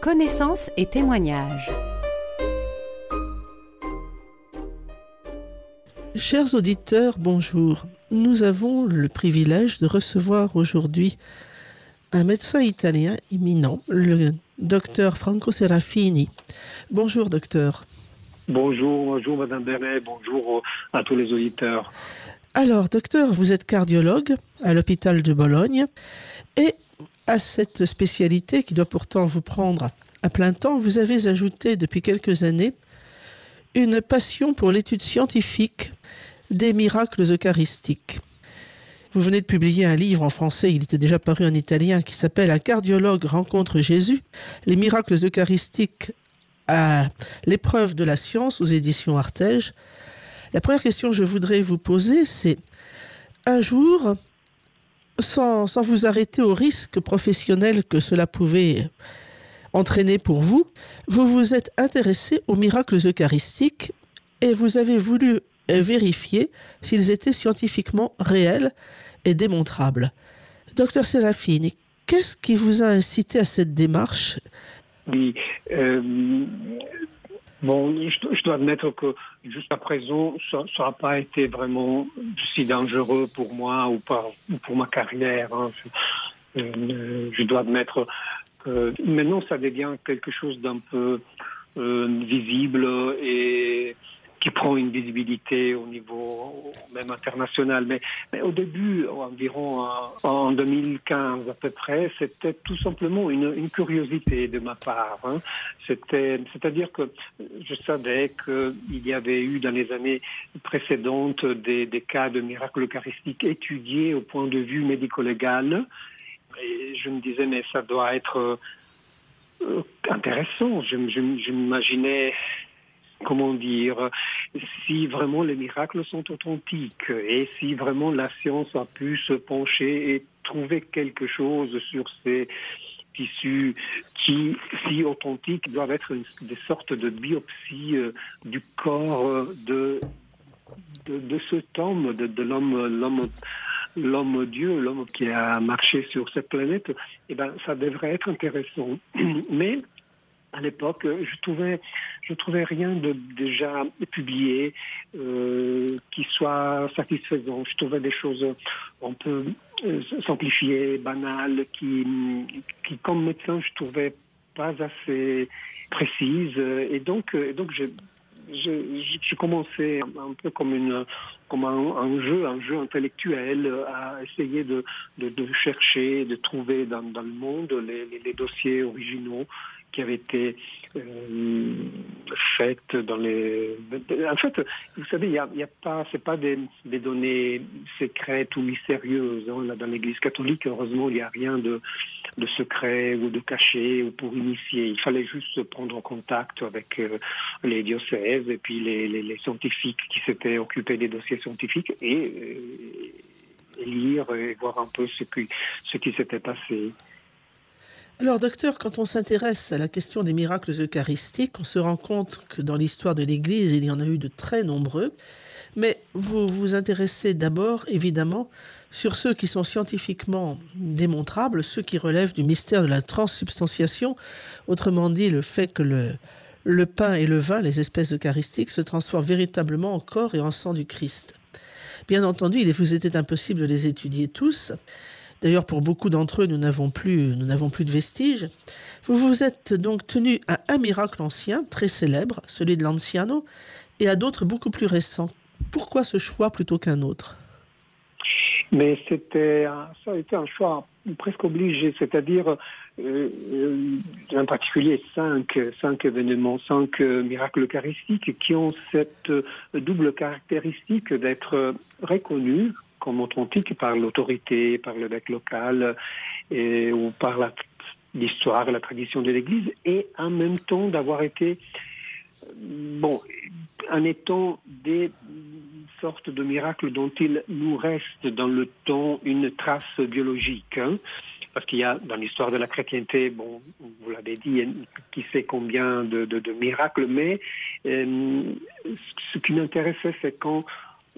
Connaissances et témoignages. Chers auditeurs, bonjour. Nous avons le privilège de recevoir aujourd'hui un médecin italien éminent, le docteur Franco Serafini. Bonjour docteur. Bonjour Madame Bernet, bonjour à tous les auditeurs. Alors docteur, vous êtes cardiologue à l'hôpital de Bologne et à cette spécialité qui doit pourtant vous prendre à plein temps, vous avez ajouté depuis quelques années une passion pour l'étude scientifique des miracles eucharistiques. Vous venez de publier un livre en français, il était déjà paru en italien, qui s'appelle « Un cardiologue rencontre Jésus, les miracles eucharistiques à l'épreuve de la science » aux éditions Artege. La première question que je voudrais vous poser, c'est un jour, sans vous arrêter au risque professionnel que cela pouvait entraîner pour vous, vous vous êtes intéressé aux miracles eucharistiques et vous avez voulu vérifier s'ils étaient scientifiquement réels et démontrables. Docteur Serafini, qu'est-ce qui vous a incité à cette démarche ? Oui, je dois admettre que jusqu'à présent, ça n'a pas été vraiment si dangereux pour moi ou pour ma carrière. Je dois admettre que maintenant, ça devient quelque chose d'un peu visible et qui prend une visibilité au niveau même international. Mais au début, environ en 2015 à peu près, c'était tout simplement une curiosité de ma part. C'est-à-dire que je savais qu'il y avait eu dans les années précédentes des cas de miracles eucharistiques étudiés au point de vue médico-légal. Et je me disais, mais ça doit être intéressant. Je m'imaginais, comment dire, si vraiment les miracles sont authentiques et si vraiment la science a pu se pencher et trouver quelque chose sur ces tissus qui, si authentiques, doivent être des sortes de biopsies du corps de cet homme, de l'homme-dieu, l'homme qui a marché sur cette planète. Ça devrait être intéressant. Mais à l'époque, je trouvais rien de déjà publié qui soit satisfaisant. Je trouvais des choses un peu simplifiées, banales, qui comme médecin, je trouvais pas assez précises. Et donc je commençais un peu comme un jeu intellectuel à essayer de chercher, de trouver dans le monde les dossiers originaux qui avaient été faites dans les... En fait, vous savez, il y a pas, c'est pas des données secrètes ou mystérieuses. Là, dans l'Église catholique, heureusement, il n'y a rien de secret ou de caché ou pour initier. Il fallait juste prendre contact avec les diocèses et puis les scientifiques qui s'étaient occupés des dossiers scientifiques et lire et voir un peu ce qui s'était passé. Alors docteur, quand on s'intéresse à la question des miracles eucharistiques, on se rend compte que dans l'histoire de l'Église, il y en a eu de très nombreux. Mais vous vous intéressez d'abord, évidemment, sur ceux qui sont scientifiquement démontrables, ceux qui relèvent du mystère de la transsubstantiation, autrement dit le fait que le pain et le vin, les espèces eucharistiques, se transforment véritablement en corps et en sang du Christ. Bien entendu, il vous était impossible de les étudier tous. D'ailleurs, pour beaucoup d'entre eux, nous n'avons plus de vestiges. Vous vous êtes donc tenu à un miracle ancien, très célèbre, celui de l'Anciano, et à d'autres beaucoup plus récents. Pourquoi ce choix plutôt qu'un autre ? Mais ça a été un choix presque obligé, c'est-à-dire en particulier cinq événements, 5 miracles eucharistiques qui ont cette double caractéristique d'être reconnus comme authentiques par l'autorité, par l'évêque local ou par l'histoire et la tradition de l'Église, et en même temps d'avoir été, en étant des sortes de miracles dont il nous reste dans le temps une trace biologique. Parce qu'il y a dans l'histoire de la chrétienté, vous l'avez dit, qui sait combien de miracles, mais ce qui m'intéressait, c'est quand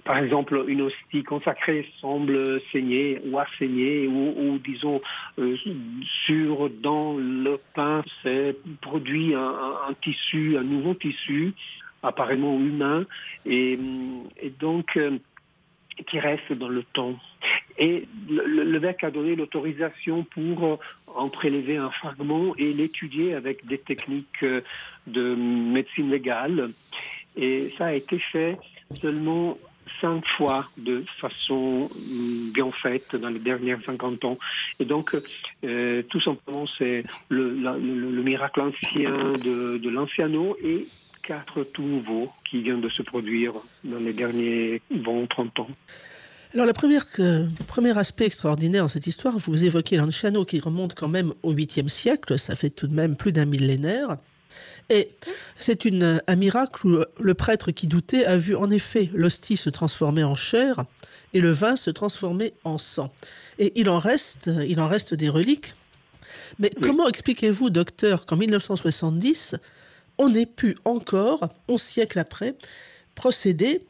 par exemple, une hostie consacrée semble saigner ou a saigné, ou disons, dans le pain, c'est produit un tissu, un nouveau tissu, apparemment humain, et donc qui reste dans le temps. Et l'évêque a donné l'autorisation pour en prélever un fragment et l'étudier avec des techniques de médecine légale. Et ça a été fait seulement 5 fois de façon bien faite dans les dernières 50 ans. Et donc, tout simplement, c'est le miracle ancien de l'Anciano et 4 tout nouveaux qui viennent de se produire dans les derniers 20-30 ans. Alors, le premier aspect extraordinaire dans cette histoire, vous évoquez l'Anciano qui remonte quand même au 8e siècle, ça fait tout de même plus d'un millénaire. Et c'est un miracle où le prêtre qui doutait a vu en effet l'hostie se transformer en chair et le vin se transformer en sang. Et il en reste des reliques. Mais oui. Comment expliquez-vous, docteur, qu'en 1970, on ait pu encore, 11 siècles après, procéder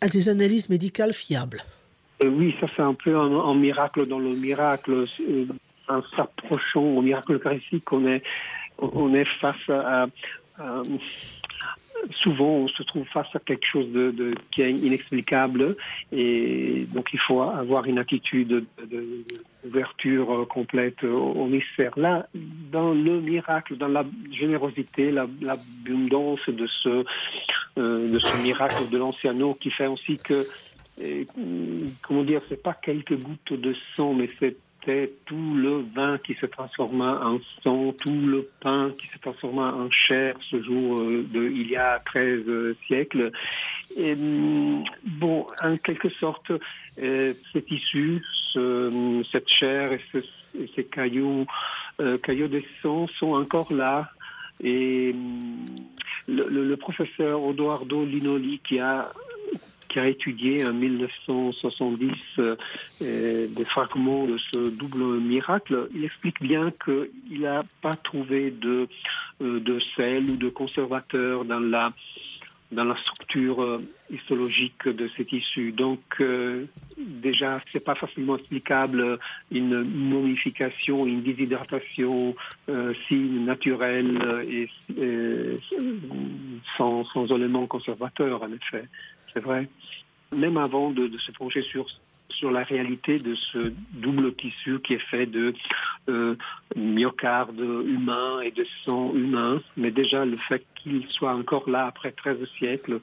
à des analyses médicales fiables? Oui, ça c'est un peu un miracle dans le miracle. En s'approchant au miracle eucharistique, on est face à souvent on se trouve face à quelque chose qui est inexplicable, et donc il faut avoir une attitude d'ouverture complète au mystère. Là, dans le miracle, dans la générosité, l'abondance de ce miracle de l'Anciano, qui fait aussi que, comment dire, c'est pas quelques gouttes de sang, mais c'était tout le vin qui se transforma en sang, tout le pain qui se transforma en chair ce jour il y a 13 siècles. Et, bon, en quelque sorte, cet issu, cette chair et ces caillots de sang sont encore là. Et le professeur Odoardo Linoli, qui a étudié en 1970 des fragments de ce double miracle, il explique bien qu'il n'a pas trouvé de sel ou de conservateur dans la structure histologique de ces tissus. Donc, déjà, c'est pas facilement explicable une momification, une déshydratation si naturelle et sans éléments conservateurs, en effet. C'est vrai. Même avant de se pencher sur la réalité de ce double tissu qui est fait de myocarde humain et de sang humain, mais déjà le fait qu'il soit encore là après 13 siècles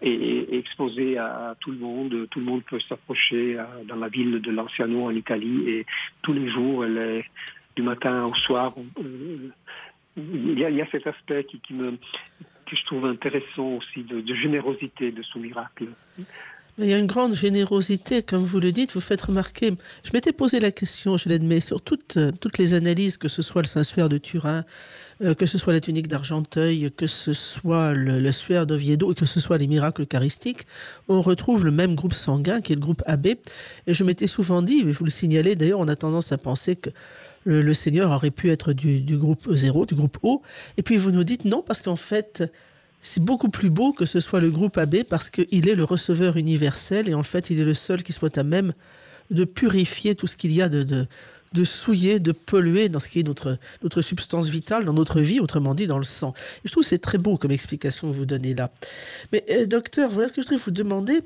et exposé à tout le monde peut s'approcher dans la ville de l'Anciano en Italie, et tous les jours, du matin au soir, il y a cet aspect que je trouve intéressant aussi, de générosité de ce miracle. Il y a une grande générosité, comme vous le dites, vous faites remarquer. Je m'étais posé la question, je l'admets, sur toutes les analyses, que ce soit le Saint-Suaire de Turin, que ce soit la tunique d'Argenteuil, que ce soit le Suaire d'Oviedo, et que ce soit les miracles eucharistiques, on retrouve le même groupe sanguin qui est le groupe AB. Et je m'étais souvent dit, et vous le signalez d'ailleurs, on a tendance à penser que le Seigneur aurait pu être du groupe 0, du groupe O. Et puis vous nous dites non, parce qu'en fait, c'est beaucoup plus beau que ce soit le groupe AB, parce qu'il est le receveur universel, et en fait, il est le seul qui soit à même de purifier tout ce qu'il y a de souillé, de pollué dans ce qui est notre substance vitale, dans notre vie, autrement dit dans le sang. Et je trouve que c'est très beau comme explication que vous donnez là. Mais docteur, voilà ce que je voudrais vous demander,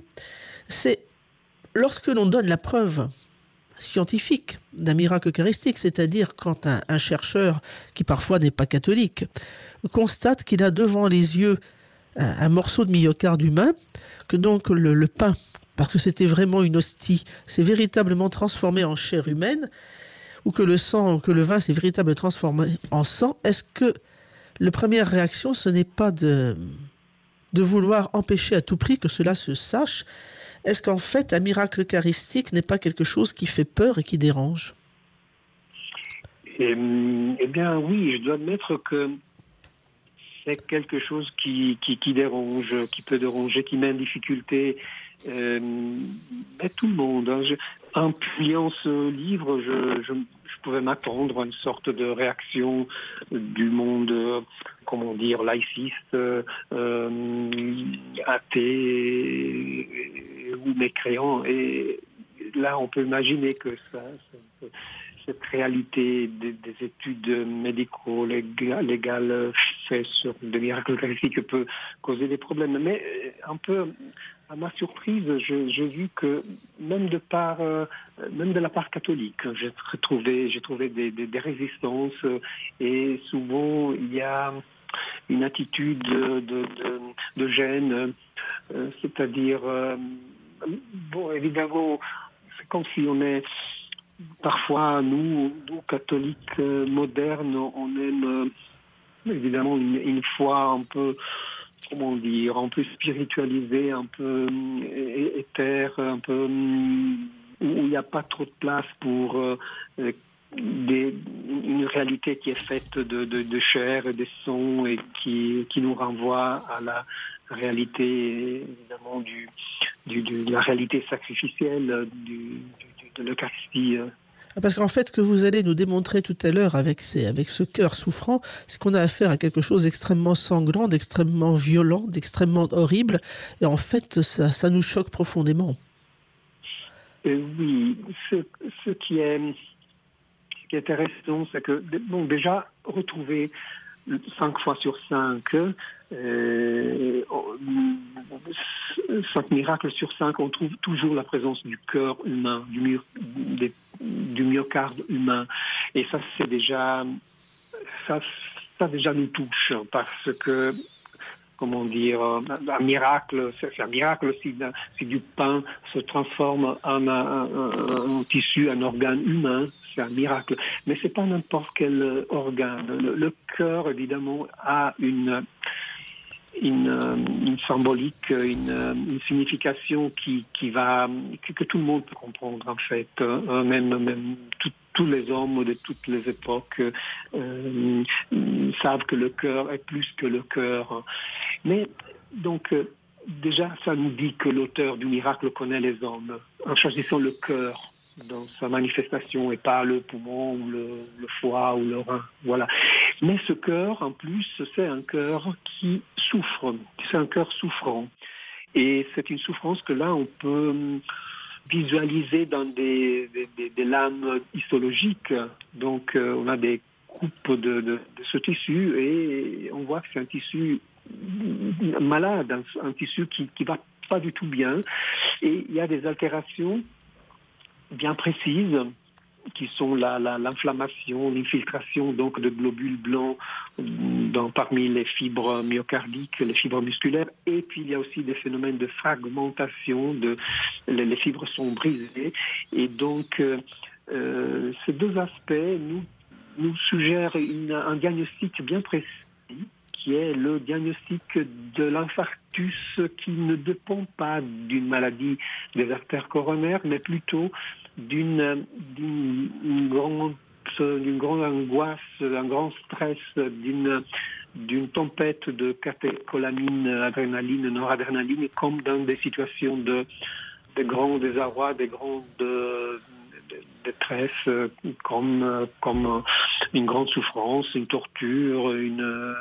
c'est lorsque l'on donne la preuve scientifique d'un miracle eucharistique, c'est-à-dire quand un chercheur, qui parfois n'est pas catholique, constate qu'il a devant les yeux un morceau de myocarde humain, que donc le pain, parce que c'était vraiment une hostie, s'est véritablement transformé en chair humaine, ou que le vin s'est véritablement transformé en sang, est-ce que la première réaction, ce n'est pas de vouloir empêcher à tout prix que cela se sache? Est-ce qu'en fait, un miracle eucharistique n'est pas quelque chose qui fait peur et qui dérange? Eh bien, oui, je dois admettre que c'est quelque chose qui dérange, qui peut déranger, qui met en difficulté tout le monde. En publiant ce livre, je pouvais m'attendre à une sorte de réaction du monde, comment dire, laïciste, athée ou mécréants. Et là, on peut imaginer que cette réalité des études médico-légales faites sur des miracles eucharistiques peut causer des problèmes. Mais un peu à ma surprise, j'ai vu que même de la part catholique, j'ai trouvé des résistances, et souvent il y a une attitude de gêne, c'est-à-dire, bon, évidemment, c'est comme si on est parfois, nous catholiques modernes, on aime évidemment une foi un peu, comment dire, un peu spiritualisée, un peu éthère, un peu où il n'y a pas trop de place pour une réalité qui est faite de chair et de sang, et qui nous renvoie à la réalité, évidemment, de la réalité sacrificielle de l'Eucharistie. Parce qu'en fait, ce que vous allez nous démontrer tout à l'heure avec ce cœur souffrant, c'est qu'on a affaire à quelque chose d'extrêmement sanglant, d'extrêmement violent, d'extrêmement horrible. Et en fait, ça nous choque profondément. Oui, ce qui est intéressant, c'est que, bon, déjà, retrouver 5 fois sur 5, 5 miracles sur 5, on trouve toujours la présence du cœur humain, du myocarde humain. Et ça, c'est déjà, ça déjà nous touche, parce que, comment dire, un miracle, c'est un miracle si du pain se transforme en tissu, un organe humain, c'est un miracle. Mais c'est pas n'importe quel organe. Le cœur, évidemment, a une symbolique, une signification que tout le monde peut comprendre, en fait. Même tous les hommes de toutes les époques savent que le cœur est plus que le cœur. Mais donc, déjà, ça nous dit que l'auteur du miracle connaît les hommes, en choisissant le cœur dans sa manifestation, et pas le poumon ou le foie ou le rein. Voilà. Mais ce cœur, en plus, c'est un cœur qui souffre. C'est un cœur souffrant. Et c'est une souffrance que là, on peut visualiser dans des lames histologiques. Donc, on a des coupes de ce tissu, et on voit que c'est un tissu malade, un tissu qui va pas du tout bien. Et il y a des altérations bien précises, qui sont l'inflammation, l'infiltration donc de globules blancs parmi les fibres myocardiques, les fibres musculaires, et puis il y a aussi des phénomènes de fragmentation, les fibres sont brisées, et donc ces deux aspects nous suggèrent un diagnostic bien précis, qui est le diagnostic de l'infarctus, qui ne dépend pas d'une maladie des artères coronaires, mais plutôt d'une grande angoisse, un grand stress, d'une tempête de catécholamine, adrénaline, noradrénaline, comme dans des situations de grand désarroi, des grandes détresse, comme une grande souffrance, une torture, une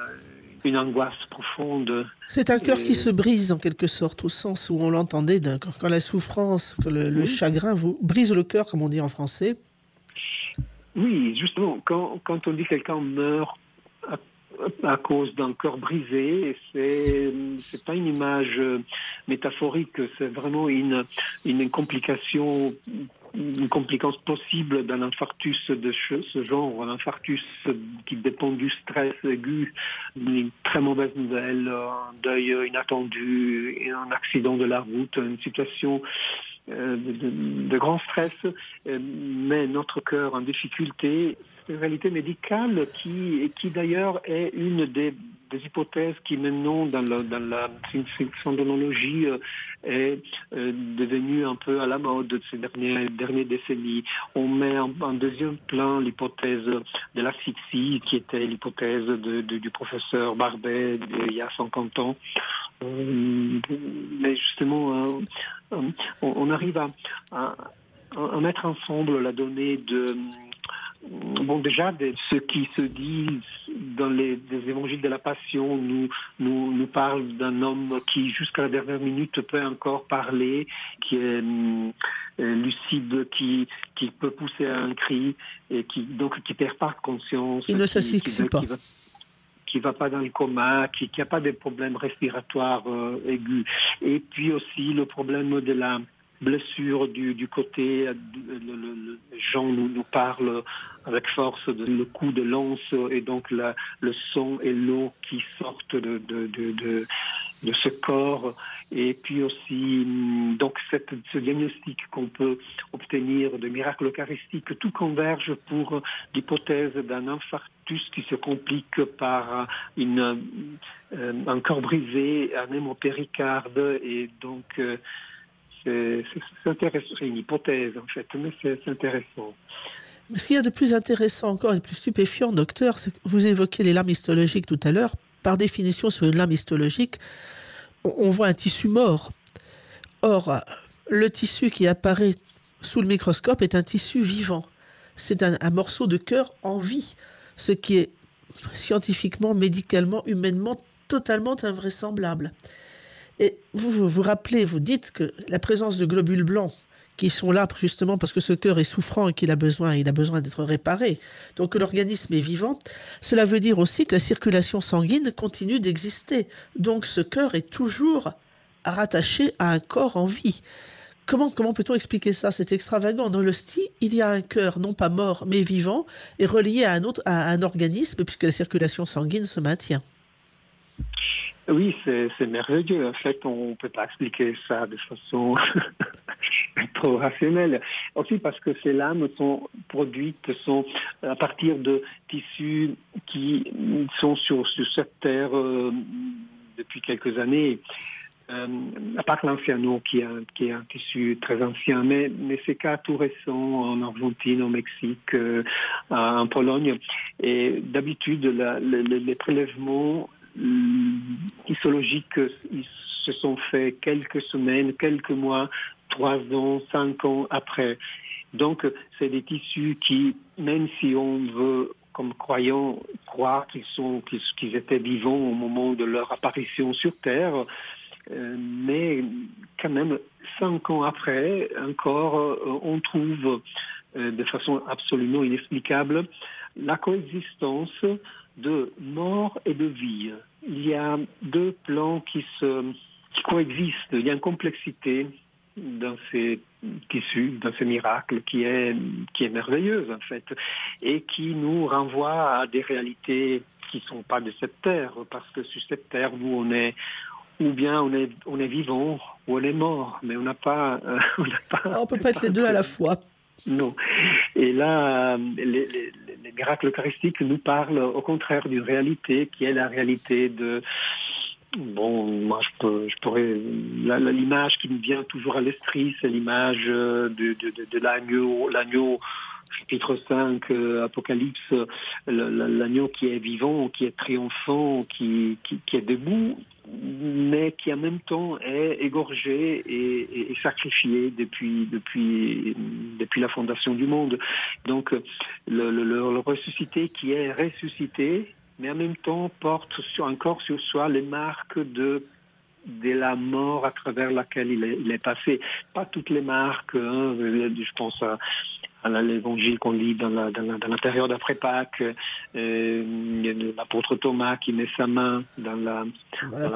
angoisse profonde. C'est un cœur qui se brise en quelque sorte, au sens où on l'entendait, quand la souffrance, que le chagrin vous brise le cœur, comme on dit en français. Oui, justement, quand on dit que quelqu'un meurt à cause d'un cœur brisé, c'est pas une image métaphorique, c'est vraiment une complication, une complication possible d'un infarctus de ce genre, un infarctus qui dépend du stress aigu, une très mauvaise nouvelle, un deuil inattendu, un accident de la route, une situation de grand stress, met notre cœur en difficulté. C'est une réalité médicale qui d'ailleurs est une des hypothèses qui maintenant dans la syndronologie est devenue un peu à la mode de ces dernières décennies. On met en deuxième plan l'hypothèse de l'asphyxie, qui était l'hypothèse du professeur Barbet il y a 50 ans. Mais justement, on arrive à mettre ensemble la donnée de... Bon, déjà, ce qui se dit dans les évangiles de la Passion, nous parle d'un homme qui, jusqu'à la dernière minute, peut encore parler, qui est lucide, qui peut pousser à un cri, et qui perd pas conscience. Il ne s'asphyxie pas. Qui va pas dans le coma, qui a pas de problèmes respiratoires aigus. Et puis aussi le problème de la blessure du côté, les gens nous parlent avec force de le coup de lance et donc le sang et l'eau qui sortent de ce corps. Et puis aussi, donc ce diagnostic qu'on peut obtenir de miracle eucharistique, tout converge pour l'hypothèse d'un infarctus qui se complique par un corps brisé, un hémopéricarde, et donc c'est intéressant, c'est une hypothèse en fait, mais c'est intéressant. Mais ce qu'il y a de plus intéressant encore et de plus stupéfiant, docteur, c'est que vous évoquiez les lames histologiques tout à l'heure. Par définition, sur une lame histologique, on voit un tissu mort. Or, le tissu qui apparaît sous le microscope est un tissu vivant. C'est un morceau de cœur en vie, ce qui est scientifiquement, médicalement, humainement totalement invraisemblable. Et vous rappelez, vous dites que la présence de globules blancs qui sont là justement parce que ce cœur est souffrant et qu'il a besoin d'être réparé, donc que l'organisme est vivant, cela veut dire aussi que la circulation sanguine continue d'exister. Donc ce cœur est toujours rattaché à un corps en vie. Comment peut-on expliquer ça? C'est extravagant. Dans l'hostie, il y a un cœur non pas mort mais vivant et relié à un organisme puisque la circulation sanguine se maintient. Oui, c'est merveilleux. En fait, on ne peut pas expliquer ça de façon trop rationnelle. Aussi parce que ces lames sont produites à partir de tissus qui sont sur cette terre depuis quelques années. À part l'anciano qui est un tissu très ancien, mais ces cas tout récents en Argentine, au Mexique, en Pologne. Et d'habitude, les prélèvements histologiques, ils se sont faits quelques semaines, quelques mois, 3 ans, 5 ans après. Donc, c'est des tissus qui, même si on veut, comme croyants, croire qu'ils étaient vivants au moment de leur apparition sur Terre, mais quand même, 5 ans après, encore, on trouve de façon absolument inexplicable la coexistence de mort et de vie. Il y a 2 plans qui coexistent. Il y a une complexité dans ces tissus, dans ces miracles qui est merveilleuse en fait, et qui nous renvoie à des réalités qui ne sont pas de cette terre, parce que sur cette terre, nous on est vivant ou on est mort, mais on peut pas être les deux à la fois. Non. Et là, les miracles eucharistiques nous parlent au contraire d'une réalité qui est la réalité de... Bon, moi je pourrais... L'image qui me vient toujours à l'esprit, c'est l'image de l'agneau, chapitre 5, Apocalypse, l'agneau qui est vivant, qui est triomphant, qui est debout, mais qui en même temps est égorgé et sacrifié depuis la fondation du monde. Donc le ressuscité qui est ressuscité, mais en même temps porte encore sur soi les marques de la mort à travers laquelle il est passé. Pas toutes les marques, je pense à l'évangile qu'on lit dans la période après Pâques, l'apôtre Thomas qui met sa main dans la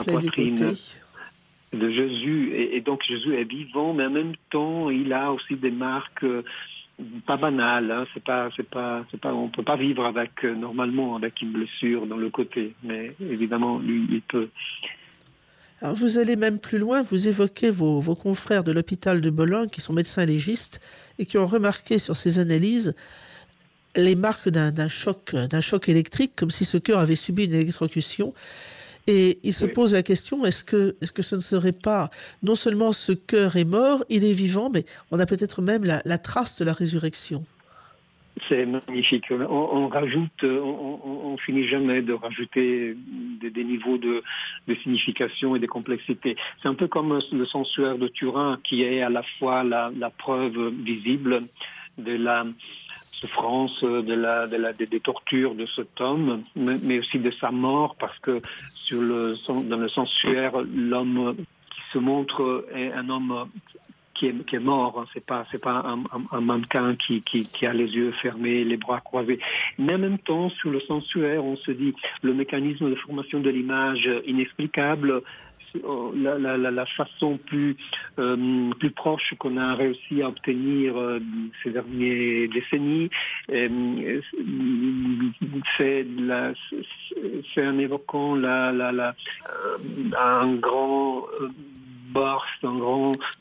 poitrine de Jésus, et donc Jésus est vivant, mais en même temps il a aussi des marques pas banales, hein. C'est pas, on peut pas vivre normalement avec une blessure dans le côté, mais évidemment lui il peut. Alors vous allez même plus loin, vous évoquez vos confrères de l'hôpital de Bologne qui sont médecins légistes et qui ont remarqué sur ces analyses les marques d'un choc électrique, comme si ce cœur avait subi une électrocution. Et il se pose la question, est-ce que ce ne serait pas, non seulement ce cœur est mort, il est vivant, mais on a peut-être même la trace de la résurrection. C'est magnifique. On rajoute, on finit jamais de rajouter des niveaux de signification et de complexité. C'est un peu comme le sanctuaire de Turin qui est à la fois la preuve visible de la souffrances, des tortures de cet homme, mais aussi de sa mort, parce que dans le sanctuaire, l'homme qui se montre est un homme qui est mort. C'est pas un mannequin qui a les yeux fermés, les bras croisés. Mais en même temps, sur le sanctuaire, on se dit le mécanisme de formation de l'image inexplicable. La façon plus proche qu'on a réussi à obtenir ces dernières décennies, c'est en évoquant un grand burst,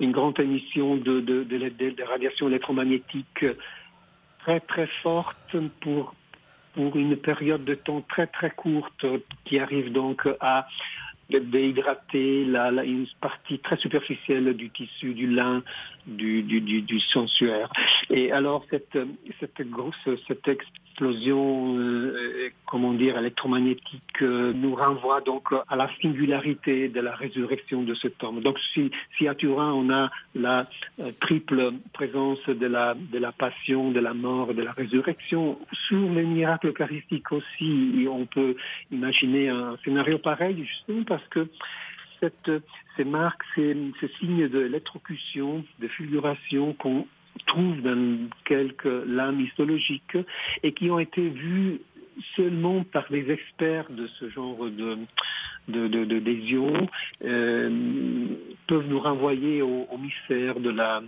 une grande émission de radiation électromagnétique très très forte pour une période de temps très très courte, qui arrive donc à déhydrater une partie très superficielle du tissu, du lin, du sensuaire. Et alors cette explosion, électromagnétique nous renvoie donc à la singularité de la résurrection de cet homme. Donc si à Turin on a la triple présence de la passion, de la mort, de la résurrection, sur les miracles eucharistiques aussi, on peut imaginer un scénario pareil, justement parce que ces marques, ces signes d'électrocution, de fulguration qu'on trouve dans quelques lames histologiques et qui ont été vus seulement par les experts de ce genre d'adhésion, peuvent nous renvoyer au mystère de la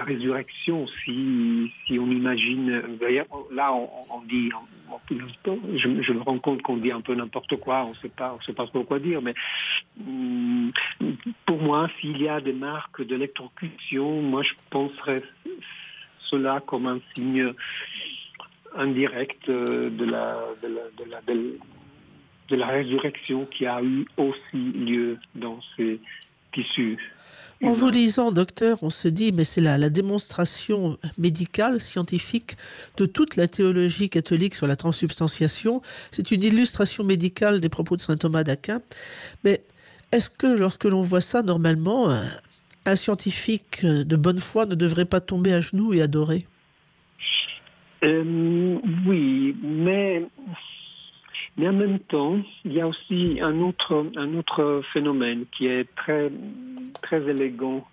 résurrection, si on imagine. D'ailleurs, là, on dit, je me rends compte qu'on dit un peu n'importe quoi, on sait pas trop quoi dire, mais pour moi, s'il y a des marques d'électrocution, moi je penserais cela comme un signe indirect de la résurrection qui a eu aussi lieu dans ces tissus. En vous lisant, docteur, on se dit, mais c'est la démonstration médicale, scientifique, de toute la théologie catholique sur la transsubstantiation. C'est une illustration médicale des propos de saint Thomas d'Aquin. Mais est-ce que, lorsque l'on voit ça, normalement, un scientifique de bonne foi ne devrait pas tomber à genoux et adorer? Oui, mais en même temps, il y a aussi un autre phénomène qui est très, très élégant,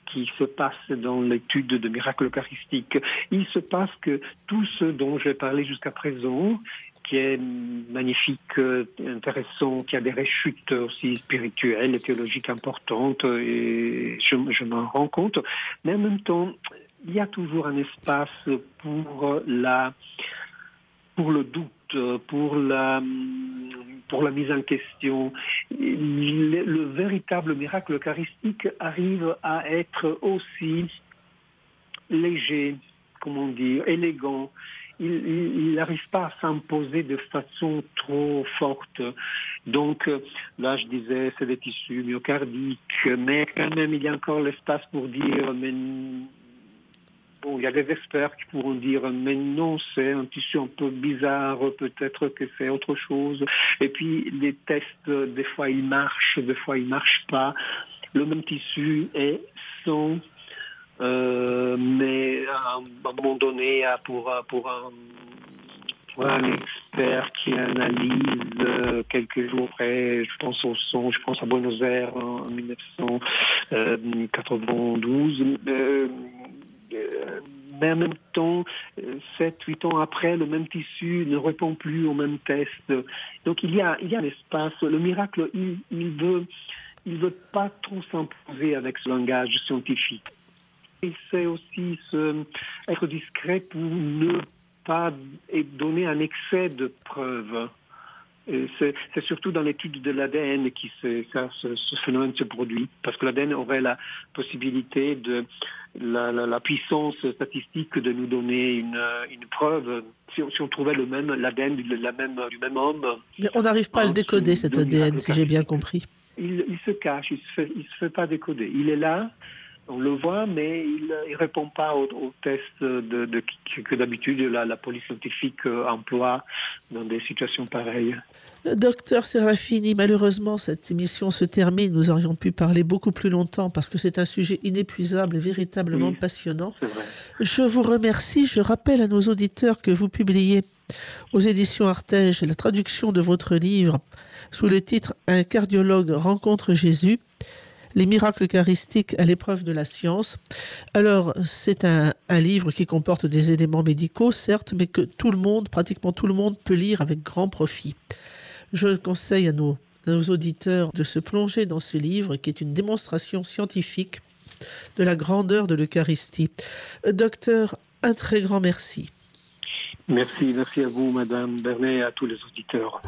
qui se passe dans l'étude de miracles eucharistiques. Il se passe que tout ce dont j'ai parlé jusqu'à présent, qui est magnifique, intéressant, qui a des rechutes aussi spirituelles et théologiques importantes, et je m'en rends compte, mais en même temps, il y a toujours un espace pour le doute, pour la mise en question. Le véritable miracle eucharistique arrive à être aussi léger, comment dire, élégant. Il n'arrive pas à s'imposer de façon trop forte. Donc là, je disais, c'est des tissus myocardiques, mais quand même, il y a encore l'espace pour dire, mais bon, il y a des experts qui pourront dire, mais non, c'est un tissu un peu bizarre, peut-être que c'est autre chose. Et puis, les tests, des fois, ils marchent, des fois, ils marchent pas. Le même tissu est sans, mais à un moment donné, pour un expert qui analyse quelques jours après, je pense au son, je pense à Buenos Aires en 1992, mais en même temps, 7-8 ans après, le même tissu ne répond plus au même test. Donc il y a l'espace. Le miracle, il veut pas trop s'imposer avec ce langage scientifique. Il sait aussi être discret pour ne pas donner un excès de preuves. Et c'est surtout dans l'étude de l'ADN que ce phénomène se produit, parce que l'ADN aurait la possibilité de la puissance statistique de nous donner une preuve. Si on trouvait l'ADN du même homme. Mais on n'arrive pas à le décoder, cet ADN, si j'ai bien compris. Il se cache, il se fait pas décoder. Il est là, On le voit, mais il ne répond pas aux tests que d'habitude la police scientifique emploie dans des situations pareilles. Docteur Serafini, malheureusement, cette émission se termine. Nous aurions pu parler beaucoup plus longtemps parce que c'est un sujet inépuisable et véritablement passionnant. C'est vrai. Je vous remercie. Je rappelle à nos auditeurs que vous publiez aux éditions Artege la traduction de votre livre sous le titre « Un cardiologue rencontre Jésus ». Les miracles eucharistiques à l'épreuve de la science. Alors, c'est un livre qui comporte des éléments médicaux, certes, mais que tout le monde, pratiquement tout le monde, peut lire avec grand profit. Je conseille à nos auditeurs de se plonger dans ce livre qui est une démonstration scientifique de la grandeur de l'Eucharistie. Docteur, un très grand merci. Merci à vous, Madame Bernet, et à tous les auditeurs.